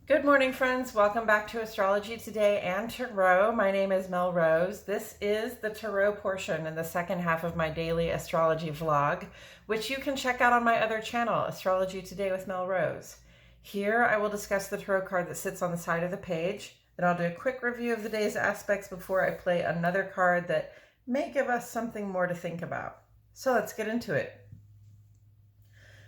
Good morning, friends. Welcome back to Astrology Today and Tarot. My name is Mel Rose. This is the Tarot portion in the second half of my daily astrology vlog, which you can check out on my other channel, Astrology Today with Mel Rose. Here I will discuss the tarot card that sits on the side of the page. Then I'll do a quick review of the day's aspects before I play another card that may give us something more to think about. So let's get into it.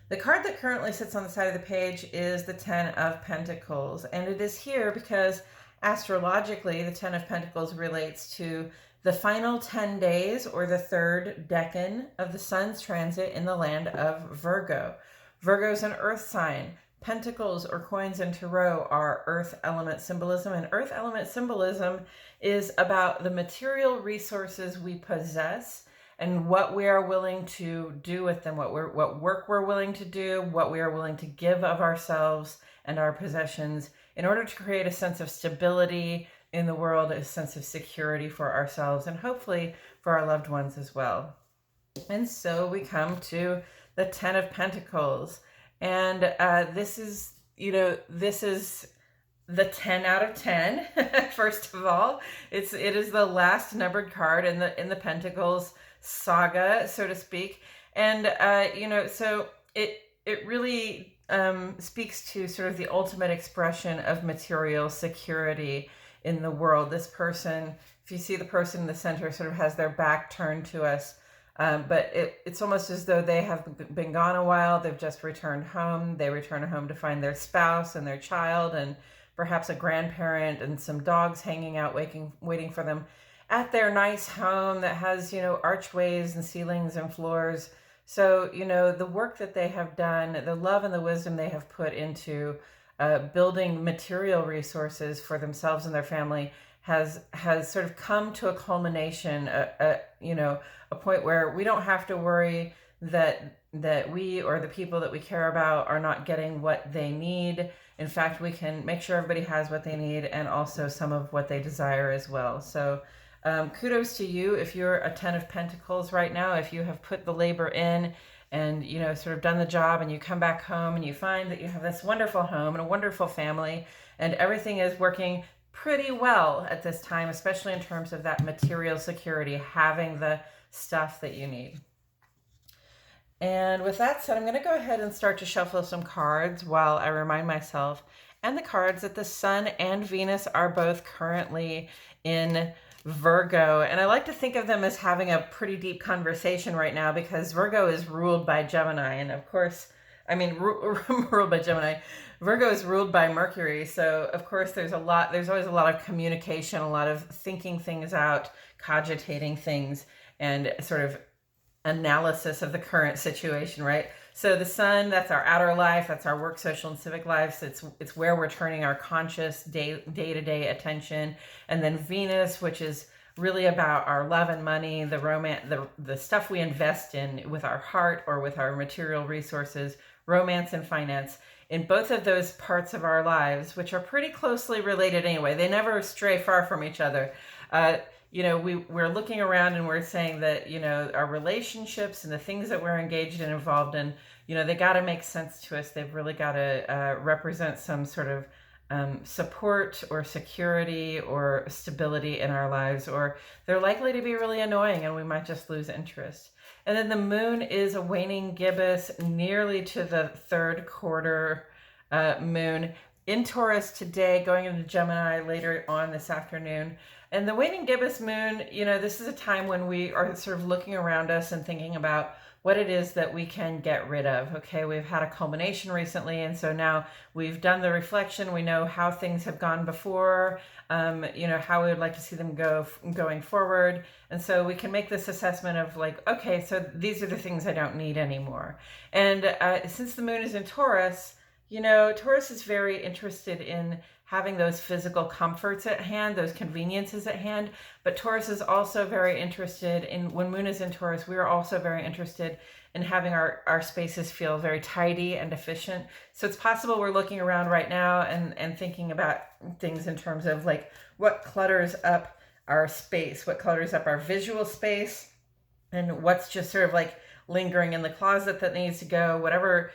The card that currently sits on the side of the page is the Ten of Pentacles, and it is here because astrologically the Ten of Pentacles relates to the final 10 days or the third decan of the sun's transit in the land of Virgo. Virgo is an earth sign. Pentacles or coins in tarot are earth element symbolism, and earth element symbolism is about the material resources we possess and what we are willing to do with them, what work we're willing to do, what we are willing to give of ourselves and our possessions in order to create a sense of stability in the world, a sense of security for ourselves and hopefully for our loved ones as well. And so we come to the Ten of Pentacles, and this is the 10 out of 10. First of all, it is the last numbered card in the Pentacles saga, so to speak. And so it really speaks to sort of the ultimate expression of material security in the world. This person, if you see the person in the center, sort of has their back turned to us, but it's almost as though they have been gone a while. They've just returned home. They return home to find their spouse and their child and perhaps a grandparent and some dogs hanging out waiting for them at their nice home that has, archways and ceilings and floors. So, the work that they have done, the love and the wisdom they have put into building material resources for themselves and their family has sort of come to a culmination, a point where we don't have to worry that we or the people that we care about are not getting what they need. In fact, we can make sure everybody has what they need and also some of what they desire as well. So kudos to you if you're a Ten of Pentacles right now, if you have put the labor in and, sort of done the job, and you come back home and you find that you have this wonderful home and a wonderful family and everything is working pretty well at this time, especially in terms of that material security, having the stuff that you need. And with that said, I'm going to go ahead and start to shuffle some cards while I remind myself and the cards that the Sun and Venus are both currently in Virgo. And I like to think of them as having a pretty deep conversation right now because Virgo is ruled by Gemini. And of course, ruled by Gemini. Virgo is ruled by Mercury. So of course there's always a lot of communication, a lot of thinking things out, cogitating things, and sort of analysis of the current situation, right? So the Sun, that's our outer life, that's our work, social, and civic lives. It's where we're turning our conscious day-to-day attention. And then Venus, which is really about our love and money, the romance, the stuff we invest in with our heart or with our material resources, romance and finance. In both of those parts of our lives, which are pretty closely related anyway, they never stray far from each other. We're looking around and we're saying that, our relationships and the things that we're engaged and involved in, they got to make sense to us. They've really got to represent some sort of support or security or stability in our lives, or they're likely to be really annoying and we might just lose interest. And then the moon is a waning gibbous nearly to the third quarter moon in Taurus today, going into Gemini later on this afternoon. And the waning gibbous moon, this is a time when we are sort of looking around us and thinking about what it is that we can get rid of. Okay, we've had a culmination recently, and so now we've done the reflection. We know how things have gone before, how we would like to see them going forward. And so we can make this assessment of like, okay, so these are the things I don't need anymore. And since the moon is in Taurus, Taurus is very interested in having those physical comforts at hand, those conveniences at hand. But Taurus is also very interested in, when moon is in Taurus, we are also very interested in having our spaces feel very tidy and efficient. So it's possible we're looking around right now and thinking about things in terms of like what clutters up our space, what clutters up our visual space, and what's just sort of like lingering in the closet that needs to go, whatever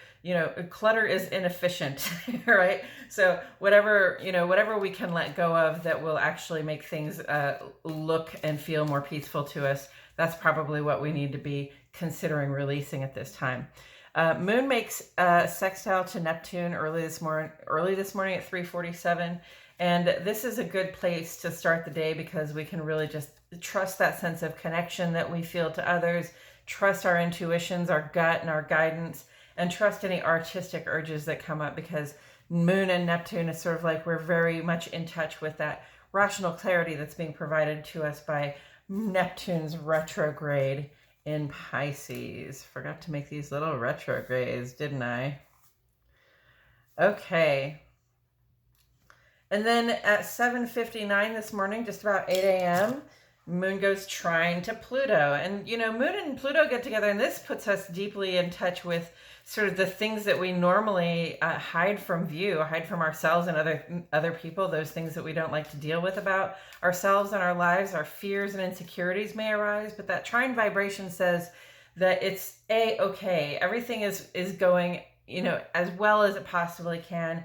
clutter is inefficient, right? So whatever we can let go of that will actually make things look and feel more peaceful to us, that's probably what we need to be considering releasing at this time. Moon makes sextile to Neptune early this morning at 3:47. And this is a good place to start the day because we can really just trust that sense of connection that we feel to others, trust our intuitions, our gut, and our guidance, and trust any artistic urges that come up, because Moon and Neptune is sort of like we're very much in touch with that rational clarity that's being provided to us by Neptune's retrograde in Pisces. Forgot to make these little retrogrades, didn't I? Okay. And then at 7:59 this morning, just about 8 a.m., Moon goes trine to Pluto. And, Moon and Pluto get together, and this puts us deeply in touch with sort of the things that we normally hide from view, hide from ourselves and other people, those things that we don't like to deal with about ourselves and our lives. Our fears and insecurities may arise, but that trine vibration says that it's okay. Everything is going, as well as it possibly can.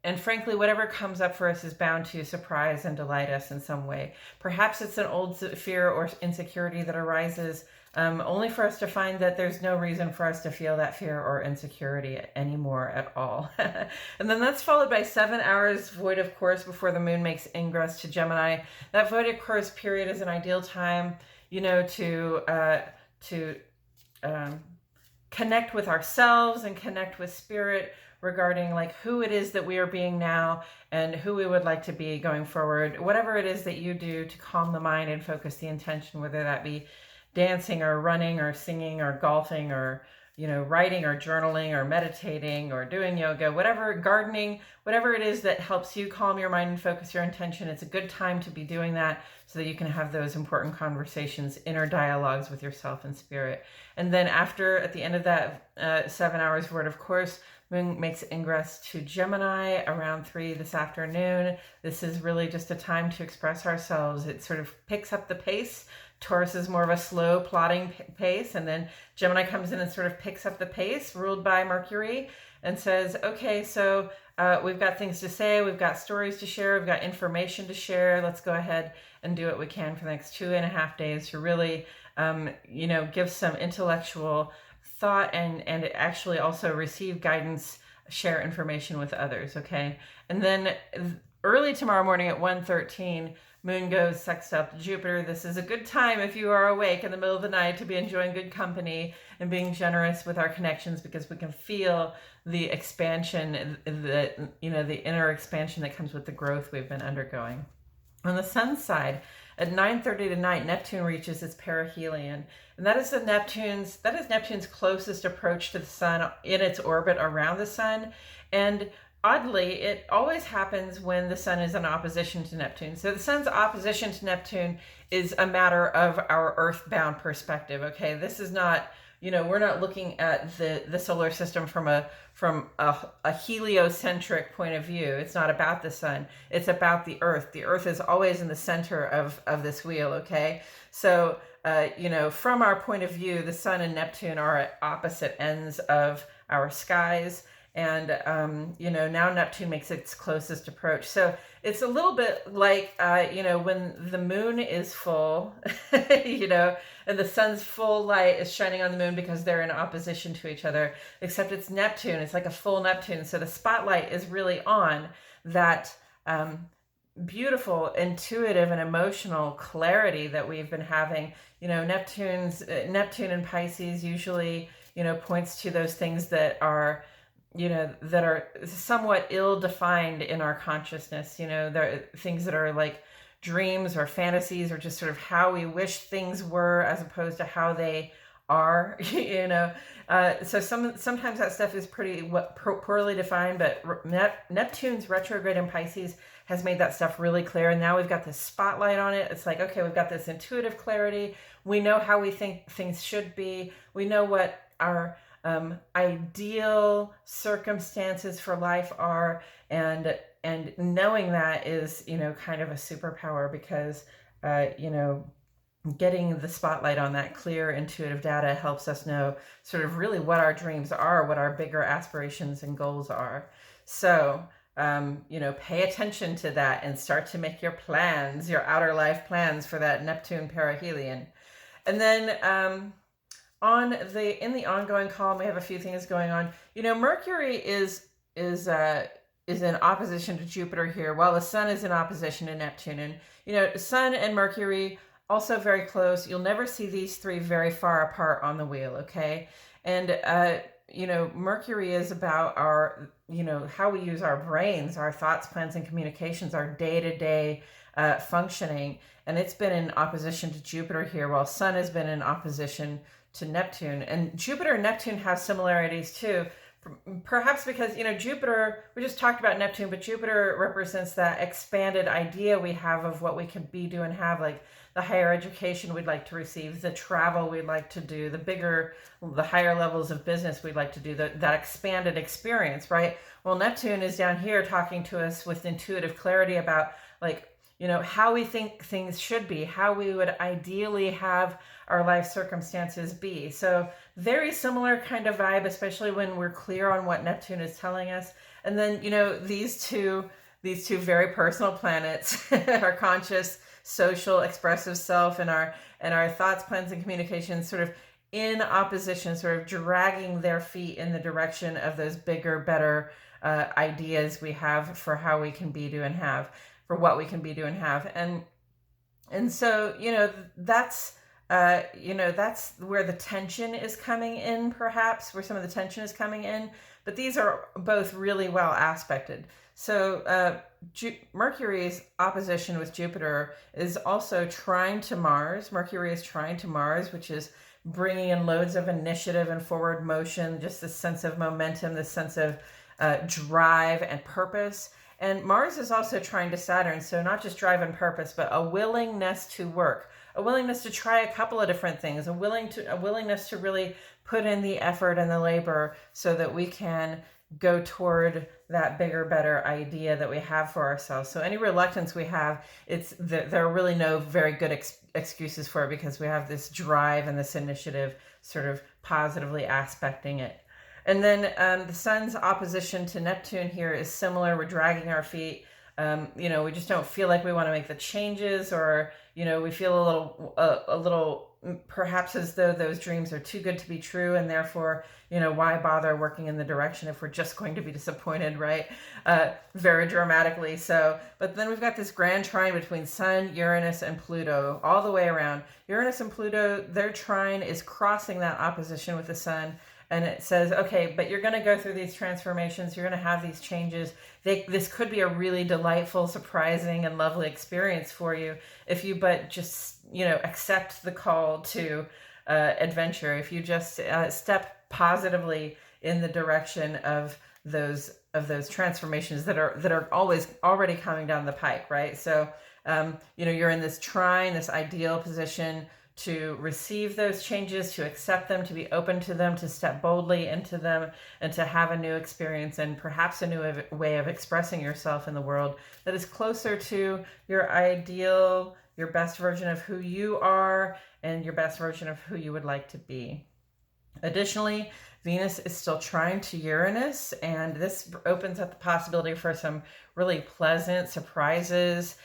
And frankly, whatever comes up for us is bound to surprise and delight us in some way. Perhaps it's an old fear or insecurity that arises only for us to find that there's no reason for us to feel that fear or insecurity anymore at all. And then that's followed by 7 hours void of course before the Moon makes ingress to Gemini. That void of course period is an ideal time, to connect with ourselves and connect with spirit regarding like who it is that we are being now and who we would like to be going forward. Whatever it is that you do to calm the mind and focus the intention, whether that be dancing or running or singing or golfing or writing or journaling or meditating or doing yoga, whatever, gardening, whatever it is that helps you calm your mind and focus your intention, it's a good time to be doing that so that you can have those important conversations, inner dialogues with yourself and spirit. And then at the end of that 7 hours void of course, Moon makes ingress to Gemini around 3 this afternoon. This is really just a time to express ourselves. It sort of picks up the pace. Taurus is more of a slow, plodding pace, and then Gemini comes in and sort of picks up the pace, ruled by Mercury, and says, okay, so we've got things to say, we've got stories to share, we've got information to share. Let's go ahead and do what we can for the next 2.5 days to really, give some intellectual thought and actually also receive guidance, share information with others, okay? And then early tomorrow morning at 1:13, Moon goes sextile to Jupiter. This is a good time if you are awake in the middle of the night to be enjoying good company and being generous with our connections, because we can feel the expansion, the inner expansion that comes with the growth we've been undergoing. On the sun side, at 9:30 tonight, Neptune reaches its perihelion, and that is Neptune's closest approach to the sun in its orbit around the sun. And oddly, it always happens when the sun is in opposition to Neptune. So the sun's opposition to Neptune is a matter of our earthbound perspective. Okay, this is not, we're not looking at the solar system from a heliocentric point of view. It's not about the sun. It's about the earth. The earth is always in the center of this wheel. Okay, so from our point of view, the sun and Neptune are at opposite ends of our skies. And, now Neptune makes its closest approach. So it's a little bit like, when the moon is full, and the sun's full light is shining on the moon because they're in opposition to each other, except it's Neptune. It's like a full Neptune. So the spotlight is really on that beautiful, intuitive, and emotional clarity that we've been having. Neptune and Pisces usually, points to those things that are somewhat ill-defined in our consciousness. There are things that are like dreams or fantasies or just sort of how we wish things were as opposed to how they are, so sometimes that stuff is pretty poorly defined, but Neptune's retrograde in Pisces has made that stuff really clear. And now we've got this spotlight on it. It's like, okay, we've got this intuitive clarity. We know how we think things should be. We know what our ideal circumstances for life are, and knowing that is kind of a superpower, because getting the spotlight on that clear intuitive data helps us know sort of really what our dreams are, what our bigger aspirations and goals are. So, pay attention to that and start to make your plans, your outer life plans for that Neptune perihelion. And then in the ongoing column, we have a few things going on. Mercury is in opposition to Jupiter here, while the Sun is in opposition to Neptune. And Sun and Mercury also very close. You'll never see these three very far apart on the wheel, okay? And Mercury is about our, how we use our brains, our thoughts, plans, and communications, our day-to-day functioning. And it's been in opposition to Jupiter here, while Sun has been in opposition to Neptune. And Jupiter and Neptune have similarities too. Perhaps because, Jupiter, we just talked about Neptune, but Jupiter represents that expanded idea we have of what we can be, do, and have, like the higher education we'd like to receive, the travel we'd like to do, the higher levels of business we'd like to do, that expanded experience, right? Well, Neptune is down here talking to us with intuitive clarity about, like, how we think things should be, how we would ideally have our life circumstances be. So very similar kind of vibe, especially when we're clear on what Neptune is telling us. And then, these two very personal planets, our conscious, social, expressive self, and our thoughts, plans, and communications sort of in opposition, sort of dragging their feet in the direction of those bigger, better ideas we have for how we can be, do, and have, for what we can be, do, and have. And so, that's where the tension is coming in, perhaps, where some of the tension is coming in. But these are both really well aspected. So Mercury's opposition with Jupiter is also trine to Mars. Mercury is trine to Mars, which is bringing in loads of initiative and forward motion, just this sense of momentum, this sense of drive and purpose. And Mars is also trine to Saturn, so not just drive and purpose, but a willingness to work, a willingness to try a couple of different things, a willingness to really put in the effort and the labor so that we can go toward that bigger, better idea that we have for ourselves. So any reluctance we have, there are really no very good excuses for it, because we have this drive and this initiative sort of positively aspecting it. And then the Sun's opposition to Neptune here is similar. We're dragging our feet. We just don't feel like we want to make the changes, or we feel a little perhaps as though those dreams are too good to be true, and therefore, why bother working in the direction if we're just going to be disappointed, right? Very dramatically. So, but then we've got this grand trine between Sun, Uranus, and Pluto all the way around. Uranus and Pluto, their trine is crossing that opposition with the Sun. And it says, okay, but you're going to go through these transformations. You're going to have these changes. This could be a really delightful, surprising, and lovely experience for you if you just, accept the call to adventure. If you just step positively in the direction of those transformations that are always already coming down the pike, right? So, you're in this trine, this ideal position to receive those changes, to accept them, to be open to them, to step boldly into them, and to have a new experience and perhaps a new way of expressing yourself in the world that is closer to your ideal, your best version of who you are, and your best version of who you would like to be. Additionally, Venus is still trine to Uranus, and this opens up the possibility for some really pleasant surprises,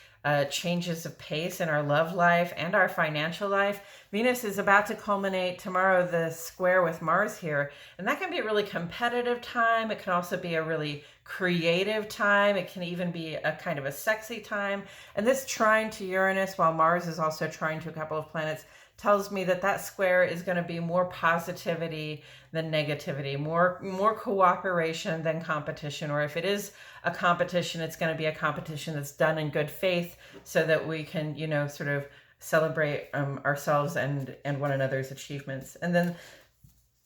changes of pace in our love life and our financial life. Venus is about to culminate tomorrow, the square with Mars here, and that can be a really competitive time. It can also be a really creative time. It can even be a kind of a sexy time. And this trine to Uranus, while Mars is also trine to a couple of planets, tells me that square is going to be more positivity than negativity, more cooperation than competition. Or if it is a competition, it's going to be a competition that's done in good faith, so that we can, sort of celebrate ourselves and one another's achievements. And then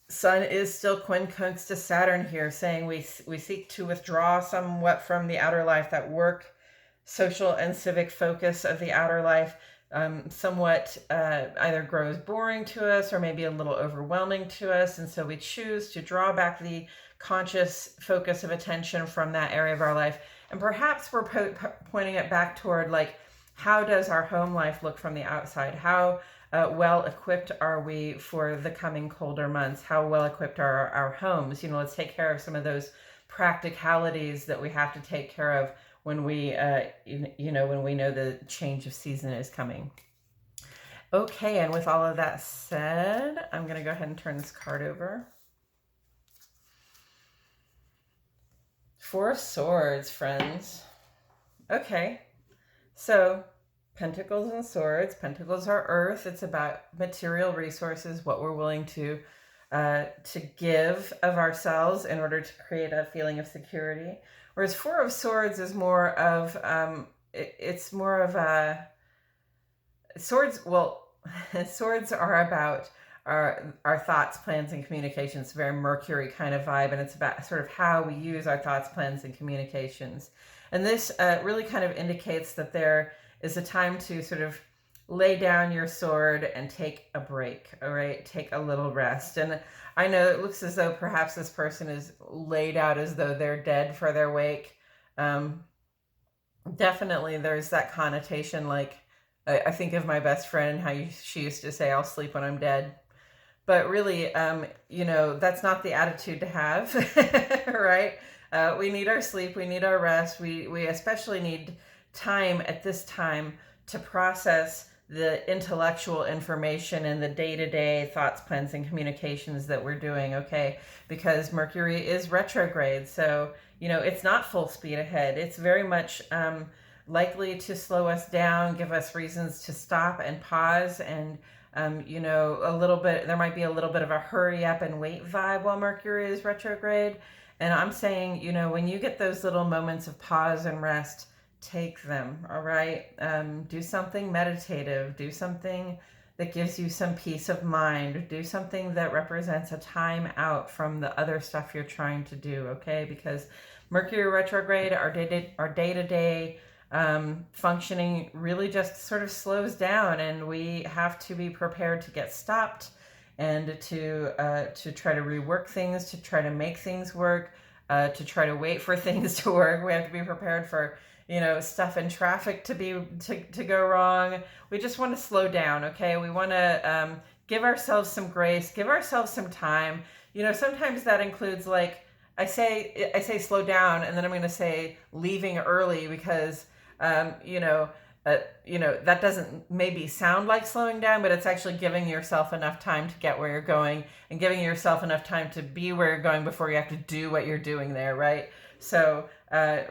Sun is still quincunx to Saturn here, saying we seek to withdraw somewhat from the outer life, that work, social, and civic focus of the outer life. Somewhat either grows boring to us or maybe a little overwhelming to us. And so we choose to draw back the conscious focus of attention from that area of our life. And perhaps we're pointing it back toward, like, how does our home life look from the outside? How well equipped are we for the coming colder months? How well equipped are our homes? Let's take care of some of those practicalities that we have to take care of when we, when we know the change of season is coming. Okay, and with all of that said, I'm going to go ahead and turn this card over. Four of Swords, friends. Okay, so Pentacles and Swords. Pentacles are earth. It's about material resources, what we're willing to give of ourselves in order to create a feeling of security. Whereas Four of Swords is more of, it's more of a, swords, well, swords are about our thoughts, plans, and communications. Very Mercury kind of vibe, and it's about sort of how we use our thoughts, plans, and communications. And this really kind of indicates that there is a time to sort of lay down your sword and take a break, all right? Take a little rest. And I know it looks as though perhaps this person is laid out as though they're dead for their wake. Definitely there's that connotation, like, I think of my best friend, how she used to say, I'll sleep when I'm dead. But really, that's not the attitude to have, right? We need our sleep. We need our rest. We especially need time at this time to process the intellectual information and the day-to-day thoughts, plans, and communications that we're doing, okay? Because Mercury is retrograde. So, it's not full speed ahead. It's very much likely to slow us down, give us reasons to stop and pause, and a little bit, there might be a little bit of a hurry up and wait vibe while Mercury is retrograde. And I'm saying, when you get those little moments of pause and rest, take them, all right? Do something meditative, do something that gives you some peace of mind, do something that represents a time out from the other stuff you're trying to do, okay? Because Mercury retrograde, our day-to-day functioning really just sort of slows down, and we have to be prepared to get stopped and to try to rework things, to try to make things work, to try to wait for things to work. We have to be prepared for stuff in traffic to go wrong. We just want to slow down, okay? We want to give ourselves some grace, give ourselves some time. Sometimes that includes, like, I say slow down, and then I'm going to say leaving early, because that doesn't maybe sound like slowing down, but it's actually giving yourself enough time to get where you're going, and giving yourself enough time to be where you're going before you have to do what you're doing there, right? So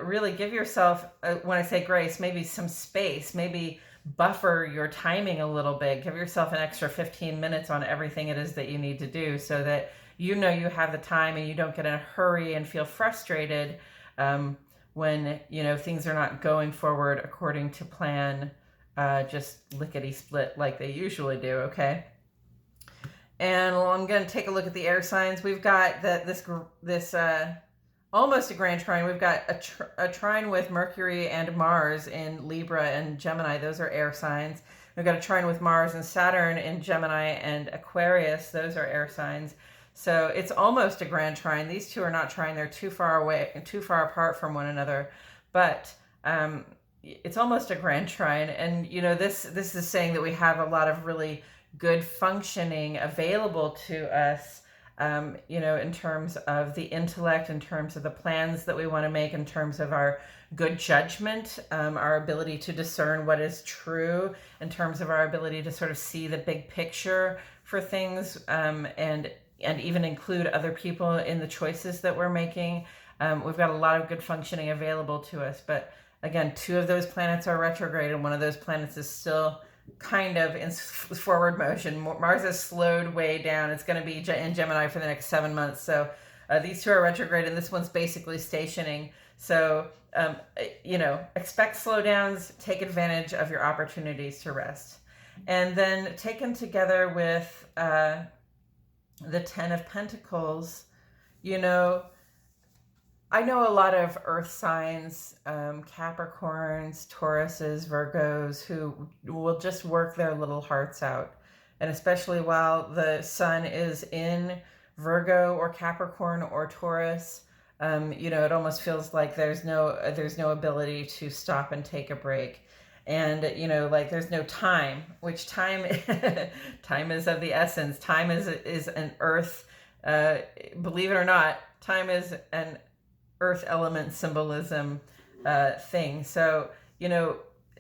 really give yourself, when I say grace, maybe some space, maybe buffer your timing a little bit. Give yourself an extra 15 minutes on everything it is that you need to do, so that you have the time and you don't get in a hurry and feel frustrated when things are not going forward according to plan, just lickety split like they usually do, okay? And I'm going to take a look at the air signs. We've got this almost a grand trine. We've got a trine with Mercury and Mars in Libra and Gemini. Those are air signs. We've got a trine with Mars and Saturn in Gemini and Aquarius. Those are air signs. So it's almost a grand trine. These two are not trine. They're too far away, too far apart from one another. But it's almost a grand trine. And, this is saying that we have a lot of really good functioning available to us, in terms of the intellect, in terms of the plans that we want to make, in terms of our good judgment, our ability to discern what is true, in terms of our ability to sort of see the big picture for things, and even include other people in the choices that we're making. We've got a lot of good functioning available to us. But again, two of those planets are retrograde, and one of those planets is still kind of in forward motion. Mars has slowed way down. It's going to be in Gemini for the next 7 months. So these two are retrograde, and this one's basically stationing. So, expect slowdowns, take advantage of your opportunities to rest. And then taken together with the Ten of Pentacles, I know a lot of earth signs, Capricorns, Tauruses, Virgos, who will just work their little hearts out. And especially while the sun is in Virgo or Capricorn or Taurus, it almost feels like there's no ability to stop and take a break. And, you know, like there's no time, which time, time is of the essence. Time is an earth, believe it or not, time is an earth element symbolism thing. So, you know,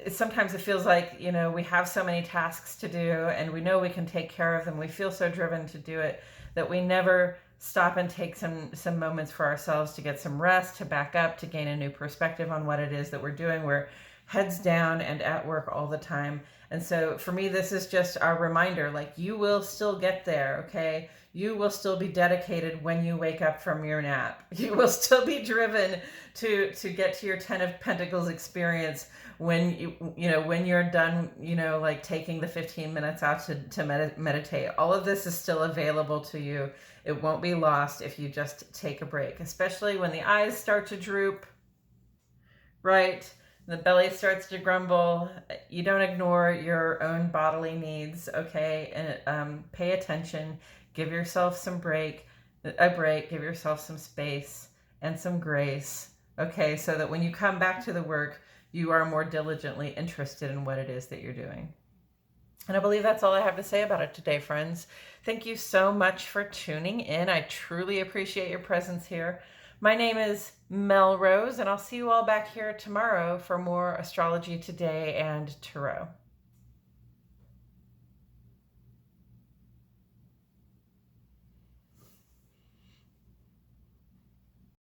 sometimes it feels like, you know, we have so many tasks to do and we know we can take care of them. We feel so driven to do it that we never stop and take some moments for ourselves to get some rest, to back up, to gain a new perspective on what it is that we're doing. We're heads down and at work all the time. And so for me, this is just our reminder, like, you will still get there, okay? You will still be dedicated when you wake up from your nap. You will still be driven to get to your 10 of Pentacles experience when you know, when you're done, you know, like taking the 15 minutes out to meditate. All of this is still available to you. It won't be lost if you just take a break, especially when the eyes start to droop, right? The belly starts to grumble. You don't ignore your own bodily needs, okay? And pay attention. Give yourself a break. Give yourself some space and some grace, okay? So that when you come back to the work, you are more diligently interested in what it is that you're doing. And I believe that's all I have to say about it today, friends. Thank you so much for tuning in. I truly appreciate your presence here. My name is Melrose, and I'll see you all back here tomorrow for more Astrology Today and Tarot.